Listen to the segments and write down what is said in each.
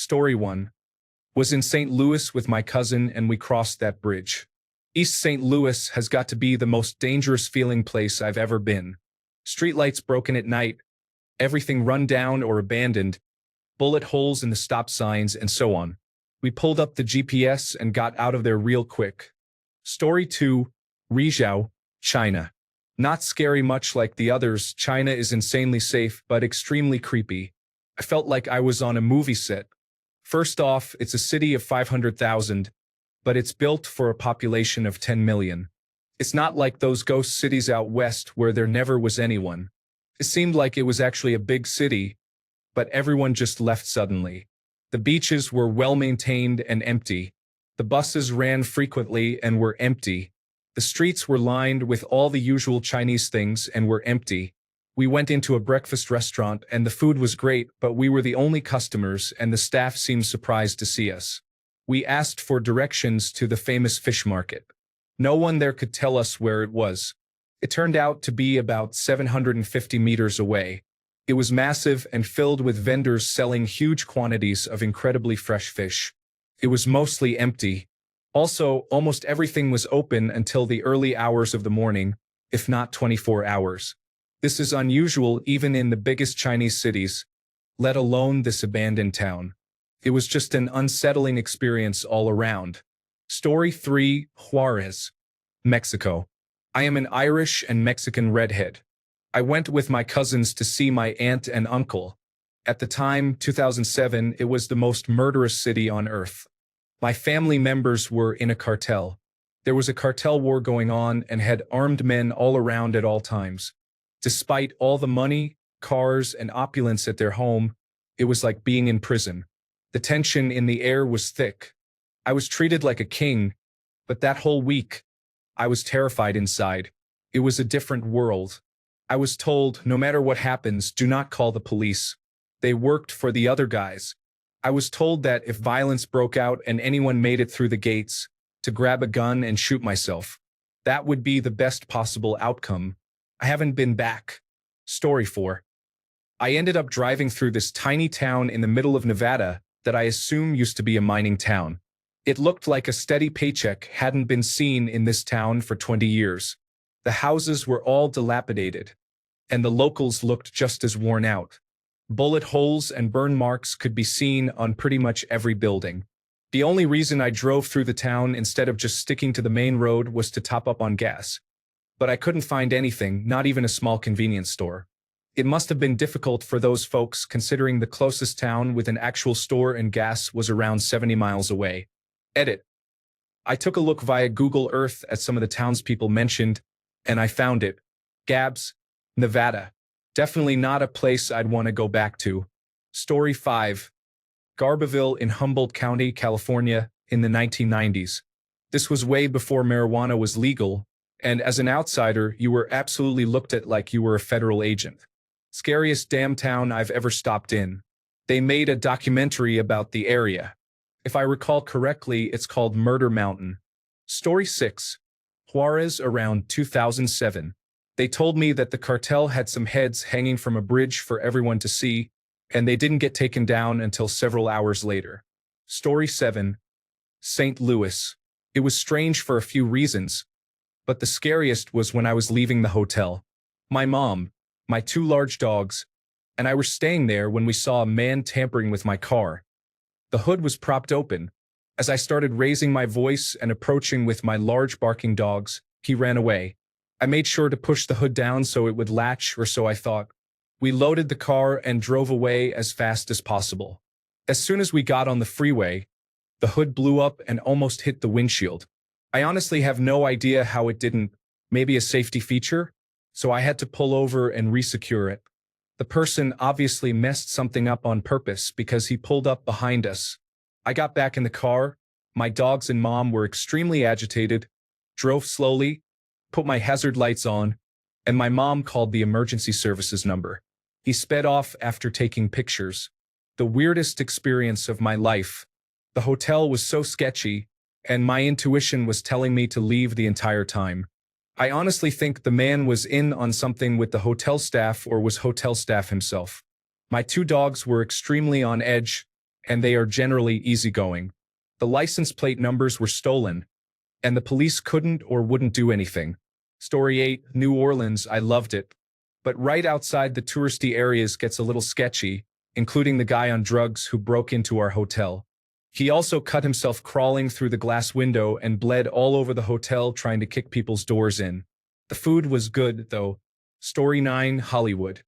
Story 1. Was in St. Louis with my cousin and we crossed that bridge. East St. Louis has got to be the most dangerous feeling place I've ever been. Streetlights broken at night, everything run down or abandoned, bullet holes in the stop signs, and so on. We pulled up the GPS and got out of there real quick. Story 2. Rizhao, China. Not scary much like the others. China is insanely safe but extremely creepy. I felt like I was on a movie set. First off, it's a city of 500,000, but it's built for a population of 10 million. It's not like those ghost cities out west where there never was anyone. It seemed like it was actually a big city, but everyone just left suddenly. The beaches were well-maintained and empty. The buses ran frequently and were empty. The streets were lined with all the usual Chinese things and were empty. We went into a breakfast restaurant and the food was great, but we were the only customers and the staff seemed surprised to see us. We asked for directions to the famous fish market. No one there could tell us where it was. It turned out to be about 750 meters away. It was massive and filled with vendors selling huge quantities of incredibly fresh fish. It was mostly empty. Also, almost everything was open until the early hours of the morning, if not 24 hours. This is unusual even in the biggest Chinese cities, let alone this abandoned town. It was just an unsettling experience all around. Story 3. Juarez, Mexico. I am an Irish and Mexican redhead. I went with my cousins to see my aunt and uncle. At the time, 2007, it was the most murderous city on earth. My family members were in a cartel. There was a cartel war going on and had armed men all around at all times. Despite all the money, cars, and opulence at their home, it was like being in prison. The tension in the air was thick. I was treated like a king, but that whole week, I was terrified inside. It was a different world. I was told, no matter what happens, do not call the police. They worked for the other guys. I was told that if violence broke out and anyone made it through the gates, to grab a gun and shoot myself. That would be the best possible outcome. I haven't been back. Story 4. I ended up driving through this tiny town in the middle of Nevada that I assume used to be a mining town. It looked like a steady paycheck hadn't been seen in this town for 20 years. The houses were all dilapidated, and the locals looked just as worn out. Bullet holes and burn marks could be seen on pretty much every building. The only reason I drove through the town instead of just sticking to the main road was to top up on gas. But I couldn't find anything, not even a small convenience store. It must have been difficult for those folks considering the closest town with an actual store and gas was around 70 miles away. Edit. I took a look via Google Earth at some of the townspeople mentioned, and I found it. Gabs, Nevada. Definitely not a place I'd want to go back to. Story 5. Garberville in Humboldt County, California, in the 1990s. This was way before marijuana was legal, and as an outsider, you were absolutely looked at like you were a federal agent. Scariest damn town I've ever stopped in. They made a documentary about the area. If I recall correctly, it's called Murder Mountain. Story 6. Juarez around 2007. They told me that the cartel had some heads hanging from a bridge for everyone to see, and they didn't get taken down until several hours later. Story 7. St. Louis. It was strange for a few reasons, but the scariest was when I was leaving the hotel. My mom, my 2 large dogs, and I were staying there when we saw a man tampering with my car. The hood was propped open. As I started raising my voice and approaching with my large barking dogs, he ran away. I made sure to push the hood down so it would latch, or so I thought. We loaded the car and drove away as fast as possible. As soon as we got on the freeway, the hood blew up and almost hit the windshield. I honestly have no idea how it didn't. Maybe a safety feature? So I had to pull over and resecure it. The person obviously messed something up on purpose because he pulled up behind us. I got back in the car. My dogs and mom were extremely agitated, drove slowly, put my hazard lights on, and my mom called the emergency services number. He sped off after taking pictures. The weirdest experience of my life. The hotel was so sketchy, and my intuition was telling me to leave the entire time. I honestly think the man was in on something with the hotel staff or was hotel staff himself. My 2 dogs were extremely on edge, and they are generally easygoing. The license plate numbers were stolen, and the police couldn't or wouldn't do anything. Story 8, New Orleans, I loved it. But right outside the touristy areas gets a little sketchy, including the guy on drugs who broke into our hotel. He also cut himself crawling through the glass window and bled all over the hotel trying to kick people's doors in. The food was good, though. Story 9, Hollywood.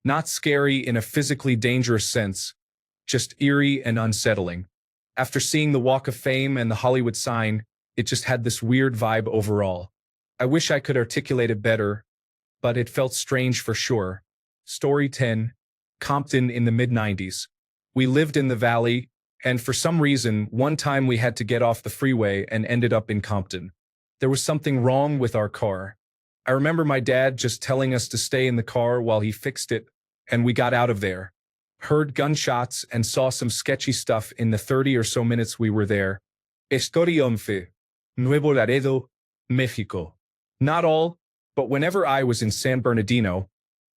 Not scary in a physically dangerous sense, just eerie and unsettling. After seeing the Walk of Fame and the Hollywood sign, it just had this weird vibe overall. I wish I could articulate it better, but it felt strange for sure. Story 10, Compton in the mid-90s. We lived in the Valley, and for some reason, one time we had to get off the freeway and ended up in Compton. There was something wrong with our car. I remember my dad just telling us to stay in the car while he fixed it, and we got out of there. Heard gunshots and saw some sketchy stuff in the 30 or so minutes we were there. Story 11, Nuevo Laredo, Mexico. Not all, but whenever I was in San Bernardino,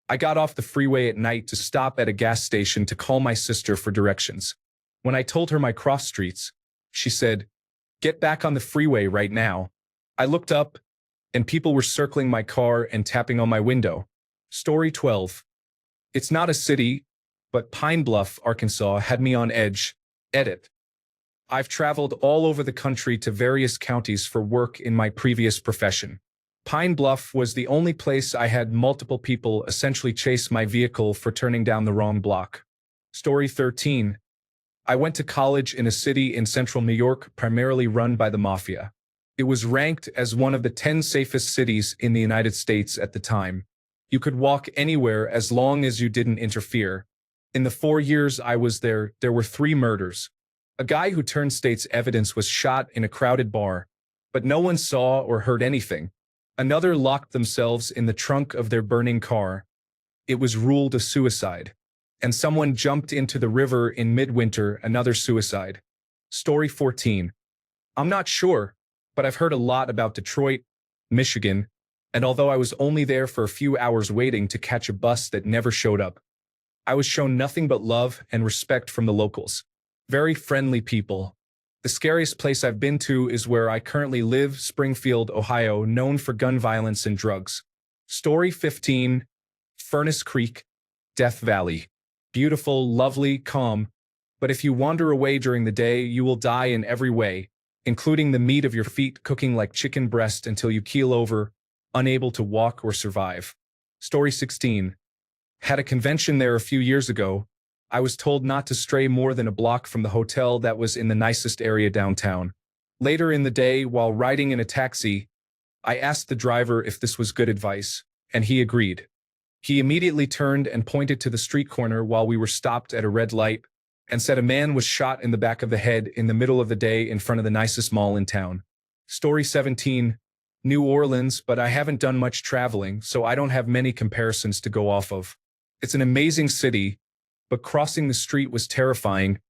I got off the freeway at night to stop at a gas station to call my sister for directions. When I told her my cross streets, she said, "Get back on the freeway right now." I looked up, and people were circling my car and tapping on my window. Story 12. It's not a city, but Pine Bluff, Arkansas had me on edge. Edit. I've traveled all over the country to various counties for work in my previous profession. Pine Bluff was the only place I had multiple people essentially chase my vehicle for turning down the wrong block. Story 13. I went to college in a city in central New York primarily run by the mafia. It was ranked as one of the 10 safest cities in the United States at the time. You could walk anywhere as long as you didn't interfere. In the 4 years I was there were 3 murders. A guy who turned state's evidence was shot in a crowded bar, but no one saw or heard anything. Another locked themselves in the trunk of their burning car. It was ruled a suicide. And someone jumped into the river in midwinter, another suicide. Story 14. I'm not sure, but I've heard a lot about Detroit, Michigan, and although I was only there for a few hours waiting to catch a bus that never showed up, I was shown nothing but love and respect from the locals. Very friendly people. The scariest place I've been to is where I currently live, Springfield, Ohio, known for gun violence and drugs. Story 15. Furnace Creek, Death Valley. Beautiful, lovely, calm, but if you wander away during the day, you will die in every way, including the meat of your feet cooking like chicken breast until you keel over, unable to walk or survive. Story 16. Had a convention there a few years ago. I was told not to stray more than a block from the hotel that was in the nicest area downtown. Later in the day, while riding in a taxi, I asked the driver if this was good advice, and he agreed. He immediately turned and pointed to the street corner while we were stopped at a red light and said a man was shot in the back of the head in the middle of the day in front of the nicest mall in town. Story 17. New Orleans, but I haven't done much traveling, so I don't have many comparisons to go off of. It's an amazing city, but crossing the street was terrifying,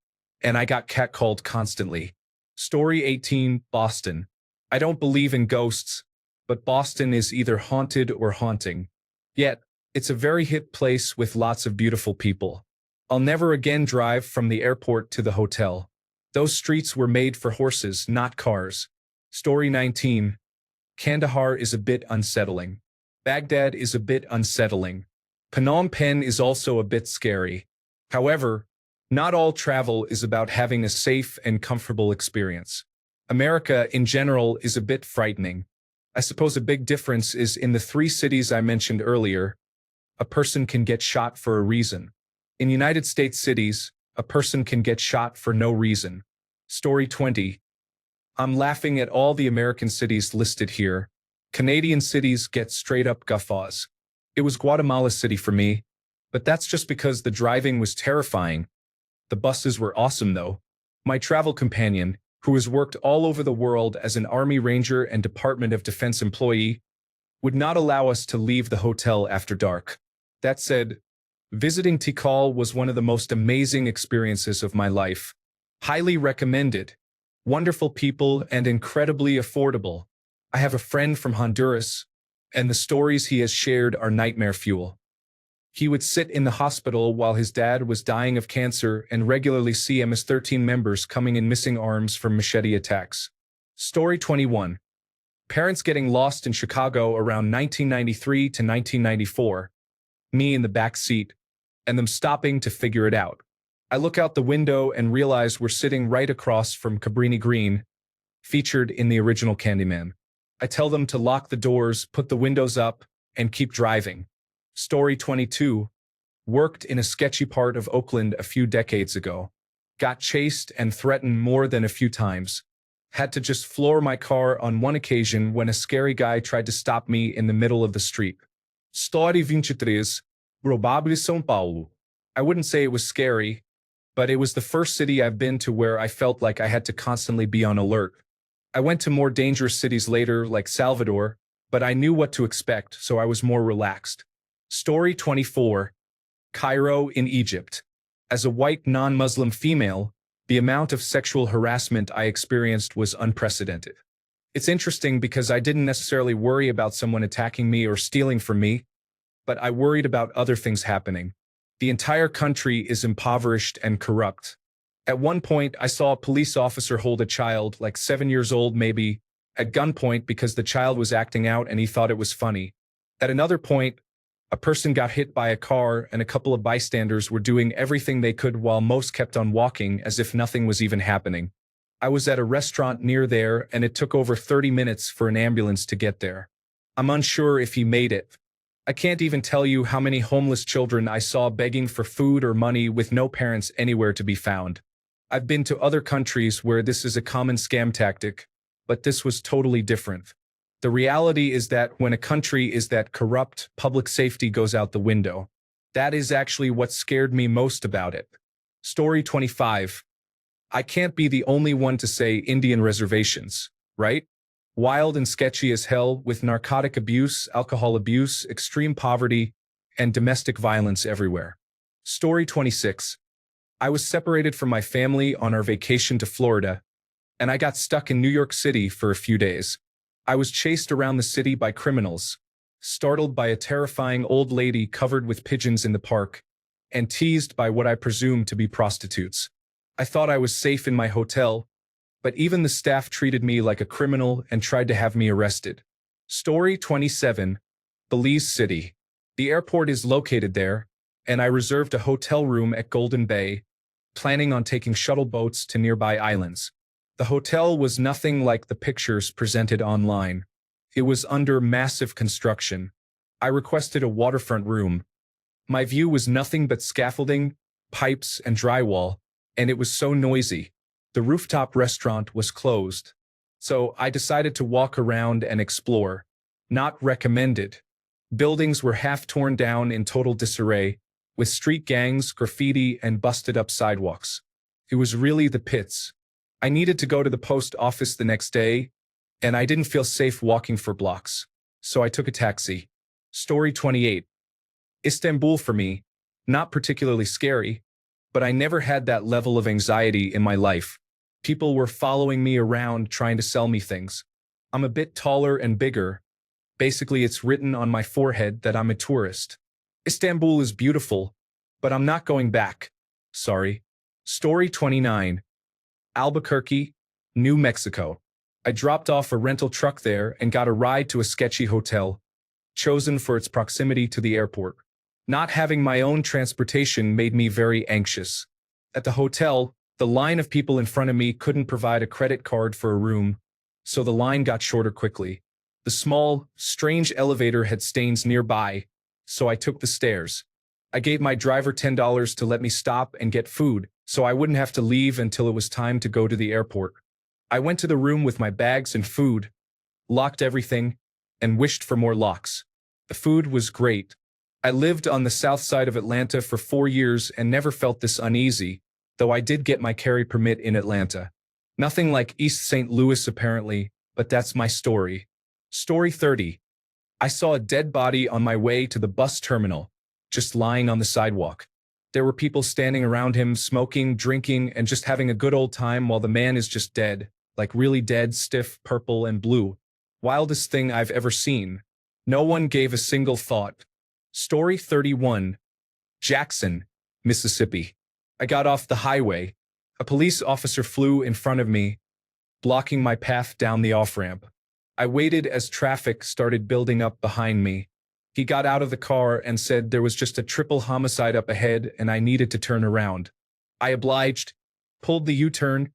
and I got catcalled constantly. Story 18. Boston. I don't believe in ghosts, but Boston is either haunted or haunting. Yet, it's a very hip place with lots of beautiful people. I'll never again drive from the airport to the hotel. Those streets were made for horses, not cars. Story 19. Kandahar is a bit unsettling. Baghdad is a bit unsettling. Phnom Penh is also a bit scary. However, not all travel is about having a safe and comfortable experience. America, in general, is a bit frightening. I suppose a big difference is in the 3 cities I mentioned earlier. A person can get shot for a reason. In United States cities, a person can get shot for no reason. Story 20. I'm laughing at all the American cities listed here. Canadian cities get straight-up guffaws. It was Guatemala City for me, but that's just because the driving was terrifying. The buses were awesome, though. My travel companion, who has worked all over the world as an Army Ranger and Department of Defense employee, would not allow us to leave the hotel after dark. That said, visiting Tikal was one of the most amazing experiences of my life. Highly recommended. Wonderful people and incredibly affordable. I have a friend from Honduras, and the stories he has shared are nightmare fuel. He would sit in the hospital while his dad was dying of cancer and regularly see MS-13 members coming in missing arms from machete attacks. Story 21. Parents getting lost in Chicago around 1993 to 1994. Me in the back seat, and them stopping to figure it out. I look out the window and realize we're sitting right across from Cabrini Green, featured in the original Candyman. I tell them to lock the doors, put the windows up, and keep driving. Story 22. Worked in a sketchy part of Oakland a few decades ago. Got chased and threatened more than a few times. Had to just floor my car on one occasion when a scary guy tried to stop me in the middle of the street. Story 23. Probably São Paulo. I wouldn't say it was scary, but it was the first city I've been to where I felt like I had to constantly be on alert. I went to more dangerous cities later, like Salvador, but I knew what to expect, so I was more relaxed. Story 24. Cairo in Egypt. As a white non-Muslim female, the amount of sexual harassment I experienced was unprecedented. It's interesting because I didn't necessarily worry about someone attacking me or stealing from me, but I worried about other things happening. The entire country is impoverished and corrupt. At one point, I saw a police officer hold a child, like 7 years old maybe, at gunpoint because the child was acting out and he thought it was funny. At another point, a person got hit by a car and a couple of bystanders were doing everything they could while most kept on walking as if nothing was even happening. I was at a restaurant near there and it took over 30 minutes for an ambulance to get there. I'm unsure if he made it. I can't even tell you how many homeless children I saw begging for food or money with no parents anywhere to be found. I've been to other countries where this is a common scam tactic, but this was totally different. The reality is that when a country is that corrupt, public safety goes out the window. That is actually what scared me most about it. Story 25. I can't be the only one to say Indian reservations, right? Wild and sketchy as hell, with narcotic abuse, alcohol abuse, extreme poverty, and domestic violence everywhere. Story 26. I was separated from my family on our vacation to Florida, and I got stuck in New York City for a few days. I was chased around the city by criminals, startled by a terrifying old lady covered with pigeons in the park, and teased by what I presumed to be prostitutes. I thought I was safe in my hotel, but even the staff treated me like a criminal and tried to have me arrested. Story 27. Belize City. The airport is located there, and I reserved a hotel room at Golden Bay, planning on taking shuttle boats to nearby islands. The hotel was nothing like the pictures presented online. It was under massive construction. I requested a waterfront room. My view was nothing but scaffolding, pipes, and drywall, and it was so noisy. The rooftop restaurant was closed. So I decided to walk around and explore. Not recommended. Buildings were half torn down in total disarray, with street gangs, graffiti, and busted-up sidewalks. It was really the pits. I needed to go to the post office the next day, and I didn't feel safe walking for blocks, so I took a taxi. Story 28. Istanbul for me, not particularly scary, but I never had that level of anxiety in my life. People were following me around trying to sell me things. I'm a bit taller and bigger. Basically, it's written on my forehead that I'm a tourist. Istanbul is beautiful, but I'm not going back. Sorry. Story 29. Albuquerque, New Mexico. I dropped off a rental truck there and got a ride to a sketchy hotel, chosen for its proximity to the airport. Not having my own transportation made me very anxious. At the hotel, the line of people in front of me couldn't provide a credit card for a room, so the line got shorter quickly. The small, strange elevator had stains nearby, so I took the stairs. I gave my driver $10 to let me stop and get food, so I wouldn't have to leave until it was time to go to the airport. I went to the room with my bags and food, locked everything, and wished for more locks. The food was great. I lived on the south side of Atlanta for 4 years and never felt this uneasy, though I did get my carry permit in Atlanta. Nothing like East St. Louis apparently, but that's my story. Story 30. I saw a dead body on my way to the bus terminal, just lying on the sidewalk. There were people standing around him, smoking, drinking, and just having a good old time while the man is just dead, like really dead, stiff, purple, and blue. Wildest thing I've ever seen. No one gave a single thought. Story 31. Jackson, Mississippi. I got off the highway. A police officer flew in front of me, blocking my path down the off-ramp. I waited as traffic started building up behind me. He got out of the car and said there was just a triple homicide up ahead and I needed to turn around. I obliged, pulled the U-turn,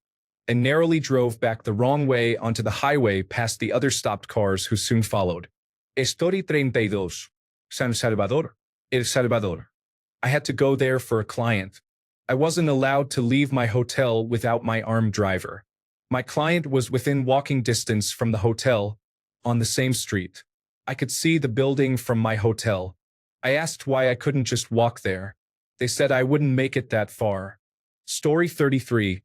and narrowly drove back the wrong way onto the highway past the other stopped cars who soon followed. Estoy 32, San Salvador, El Salvador. I had to go there for a client. I wasn't allowed to leave my hotel without my armed driver. My client was within walking distance from the hotel, on the same street. I could see the building from my hotel. I asked why I couldn't just walk there. They said I wouldn't make it that far. Story 33.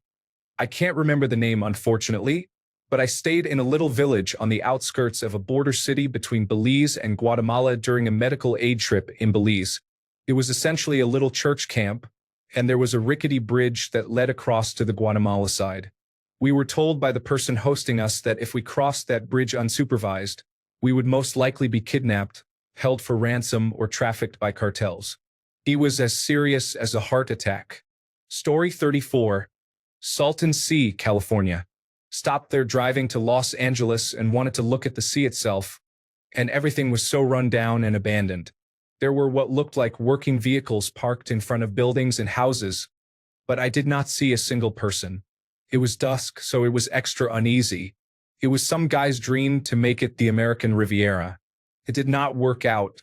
I can't remember the name, unfortunately, but I stayed in a little village on the outskirts of a border city between Belize and Guatemala during a medical aid trip in Belize. It was essentially a little church camp, and there was a rickety bridge that led across to the Guatemala side. We were told by the person hosting us that if we crossed that bridge unsupervised, we would most likely be kidnapped, held for ransom, or trafficked by cartels. It was as serious as a heart attack. Story 34. Salton Sea, California. Stopped there driving to Los Angeles and wanted to look at the sea itself, and everything was so run down and abandoned. There were what looked like working vehicles parked in front of buildings and houses, but I did not see a single person. It was dusk, so it was extra uneasy. It was some guy's dream to make it the American Riviera. It did not work out,